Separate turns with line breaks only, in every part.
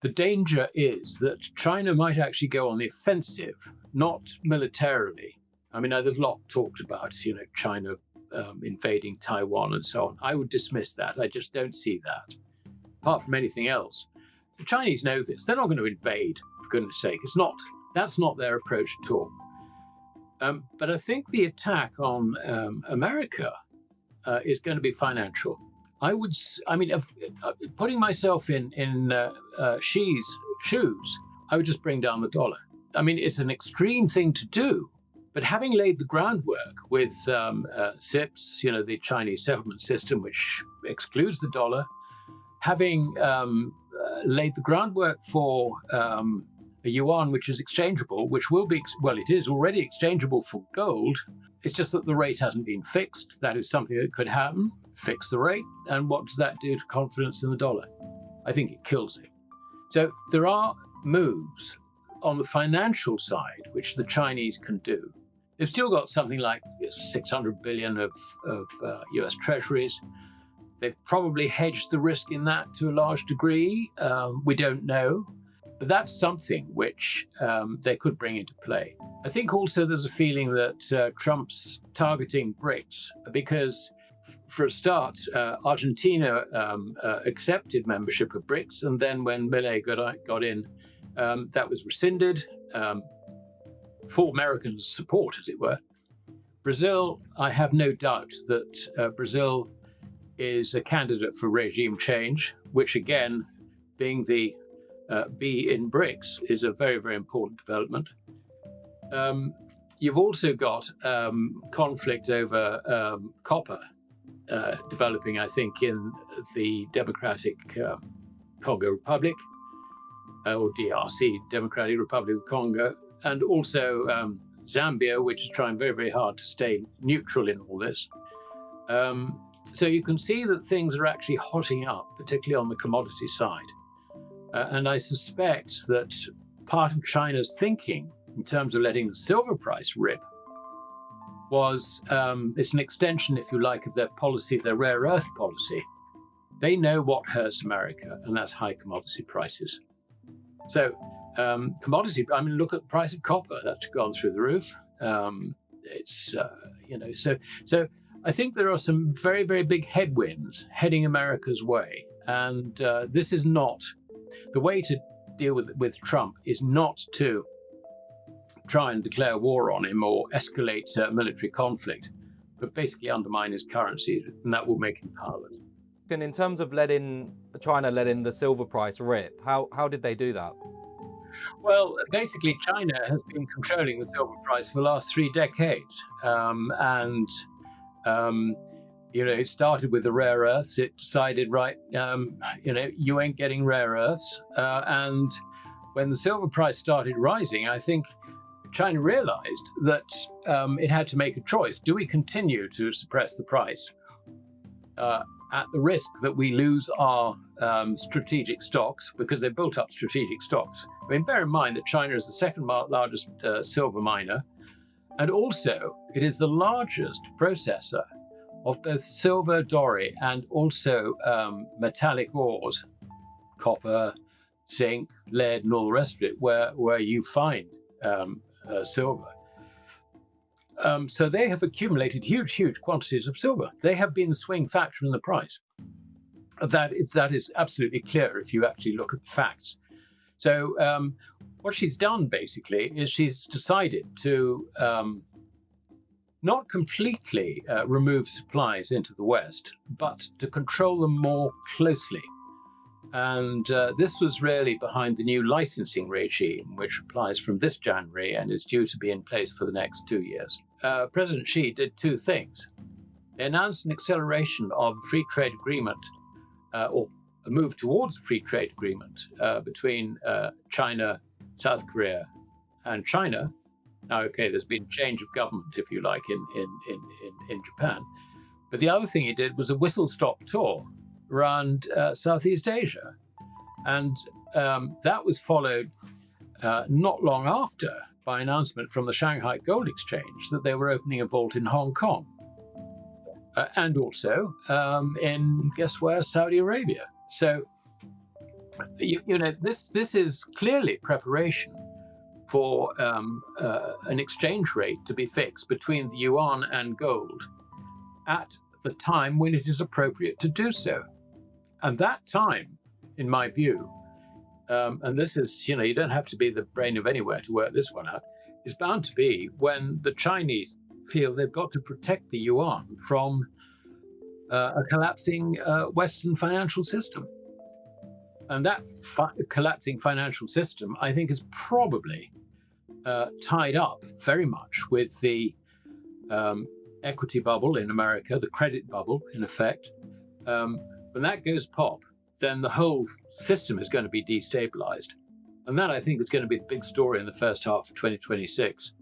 The danger is that China might actually go on the offensive, not militarily. I mean, there's a lot talked about, China invading Taiwan and so on. I would dismiss that. I just don't see that. Apart from anything else, the Chinese know this. They're not going to invade, for goodness sake. That's not their approach at all. But I think the attack on America is going to be financial. Putting myself in Xi's shoes, I would just bring down the dollar. I mean, it's an extreme thing to do, but having laid the groundwork with CIPS, the Chinese settlement system, which excludes the dollar, having laid the groundwork for a yuan which is exchangeable, which will be, it is already exchangeable for gold. It's just that the rate hasn't been fixed. That is something that could happen. Fix the rate. And what does that do to confidence in the dollar? I think it kills it. So there are moves on the financial side which the Chinese can do. They've still got something like 600 billion of US treasuries. They've probably hedged the risk in that to a large degree. We don't know. But that's something which they could bring into play. I think also there's a feeling that Trump's targeting BRICS because, for a start, Argentina accepted membership of BRICS, and then when Milei got in, that was rescinded for American support, as it were. Brazil, I have no doubt that Brazil is a candidate for regime change, which again, being the be in BRICS is a very, very important development. You've also got conflict over copper developing, I think, in the Democratic Congo Republic, or DRC, Democratic Republic of Congo, and also Zambia, which is trying very, very hard to stay neutral in all this. So you can see that things are actually hotting up, particularly on the commodity side. And I suspect that part of China's thinking in terms of letting the silver price rip was it's an extension, if you like, of their policy, their rare earth policy. They know what hurts America, and that's high commodity prices. So look at the price of copper. That's gone through the roof. So I think there are some very, very big headwinds heading America's way. And this is not the way to deal with Trump is not to try and declare war on him or escalate military conflict, but basically undermine his currency, and that will make him powerless.
And in terms of China letting the silver price rip, how did they do that?
Well, basically, China has been controlling the silver price for the last 3 decades. It started with the rare earths. It decided, you ain't getting rare earths. And when the silver price started rising, I think China realized that it had to make a choice. Do we continue to suppress the price at the risk that we lose our strategic stocks, because they built up strategic stocks? I mean, bear in mind that China is the second largest silver miner, and also it is the largest processor of both silver, doré, and also metallic ores, copper, zinc, lead, and all the rest of it, where you find silver. So they have accumulated huge quantities of silver. They have been the swing factor in the price. That is absolutely clear if you actually look at the facts. So what she's done basically is she's decided to not completely remove supplies into the West, but to control them more closely. And this was really behind the new licensing regime, which applies from this January and is due to be in place for the next 2 years. President Xi did 2 things. They announced an acceleration of the free trade agreement, or a move towards a free trade agreement between China, South Korea, and China. Now, okay, there's been change of government, if you like, in Japan. But the other thing he did was a whistle-stop tour around Southeast Asia. And that was followed not long after by an announcement from the Shanghai Gold Exchange that they were opening a vault in Hong Kong. And also in, guess where, Saudi Arabia. So This is clearly preparation for an exchange rate to be fixed between the yuan and gold at the time when it is appropriate to do so. And that time, in my view, and this is, you don't have to be the brain of anywhere to work this one out, is bound to be when the Chinese feel they've got to protect the yuan from a collapsing Western financial system. And that collapsing financial system, I think, is probably tied up very much with the equity bubble in America, the credit bubble, in effect. When that goes pop, then the whole system is going to be destabilized. And that, I think, is going to be the big story in the first half of 2026.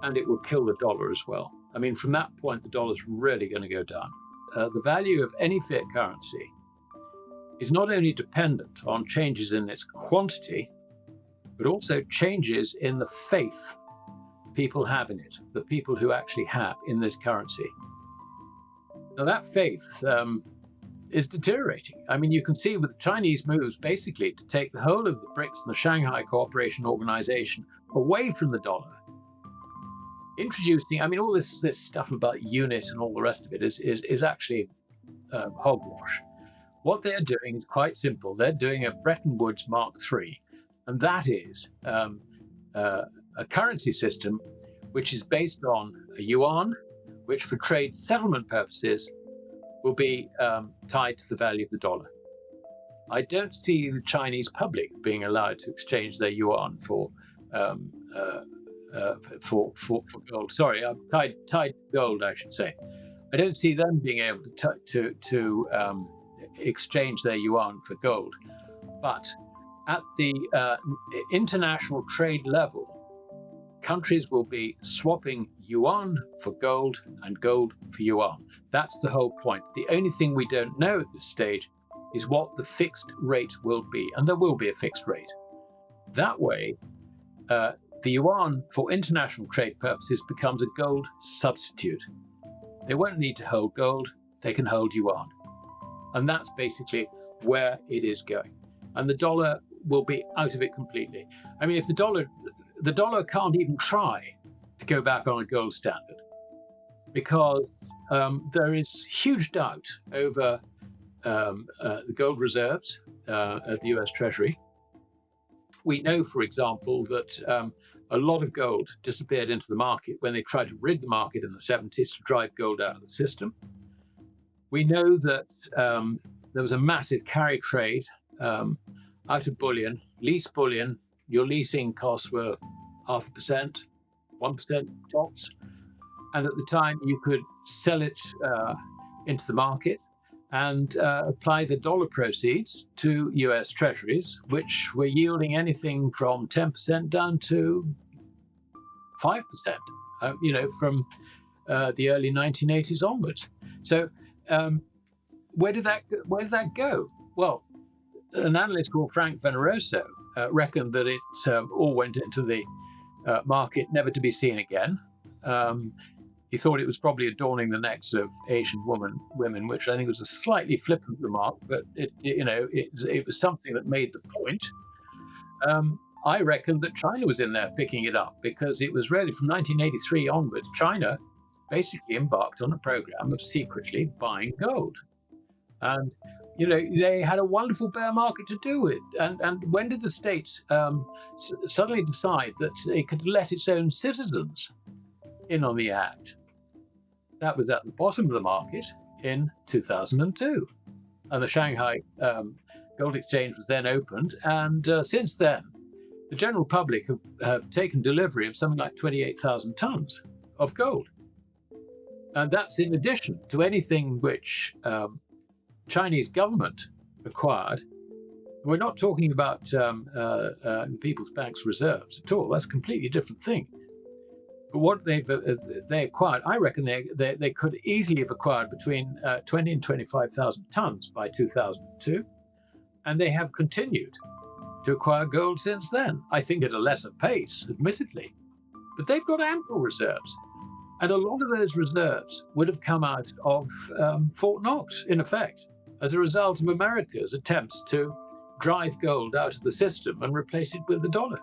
And it will kill the dollar as well. I mean, from that point, the dollar is really going to go down. The value of any fiat currency is not only dependent on changes in its quantity, but also changes in the faith people have in it, the people who actually have in this currency. Now, that faith is deteriorating. I mean, you can see with the Chinese moves basically to take the whole of the BRICS and the Shanghai Cooperation Organization away from the dollar. Introducing, I mean, all this stuff about unit and all the rest of it is actually hogwash. What they're doing is quite simple. They're doing a Bretton Woods Mark III, and that is a currency system which is based on a yuan, which for trade settlement purposes will be tied to the value of the dollar. I don't see the Chinese public being allowed to exchange their yuan for gold. Sorry, tied to gold, I should say. I don't see them being able to exchange their yuan for gold. But at the international trade level, countries will be swapping yuan for gold and gold for yuan. That's the whole point. The only thing we don't know at this stage is what the fixed rate will be, and there will be a fixed rate. That way, the yuan for international trade purposes becomes a gold substitute. They won't need to hold gold, they can hold yuan. And that's basically where it is going. And the dollar will be out of it completely. I mean, if the dollar can't even try to go back on a gold standard because there is huge doubt over the gold reserves at the US Treasury. We know, for example, that a lot of gold disappeared into the market when they tried to rig the market in the 70s to drive gold out of the system. We know that there was a massive carry trade out of bullion, lease bullion. Your leasing costs were 0.5%, 1% tops. And at the time, you could sell it into the market and apply the dollar proceeds to US treasuries, which were yielding anything from 10% down to 5%, from the early 1980s onwards. So where did that go? Well, an analyst called Frank Veneroso reckoned that it all went into the market, never to be seen again. He thought it was probably adorning the necks of Asian women, which I think was a slightly flippant remark, but it was something that made the point. I reckon that China was in there picking it up because it was really from 1983 onwards, China basically embarked on a program of secretly buying gold. And, they had a wonderful bear market to do it. And when did the States suddenly decide that it could let its own citizens in on the act? That was at the bottom of the market in 2002. And the Shanghai Gold Exchange was then opened. And since then, the general public have taken delivery of something like 28,000 tons of gold. And that's in addition to anything which Chinese government acquired. We're not talking about the People's Bank's reserves at all. That's a completely different thing. But what they acquired, I reckon they could easily have acquired between 20 and 25,000 tons by 2002. And they have continued to acquire gold since then. I think at a lesser pace, admittedly. But they've got ample reserves. And a lot of those reserves would have come out of Fort Knox, in effect, as a result of America's attempts to drive gold out of the system and replace it with the dollar.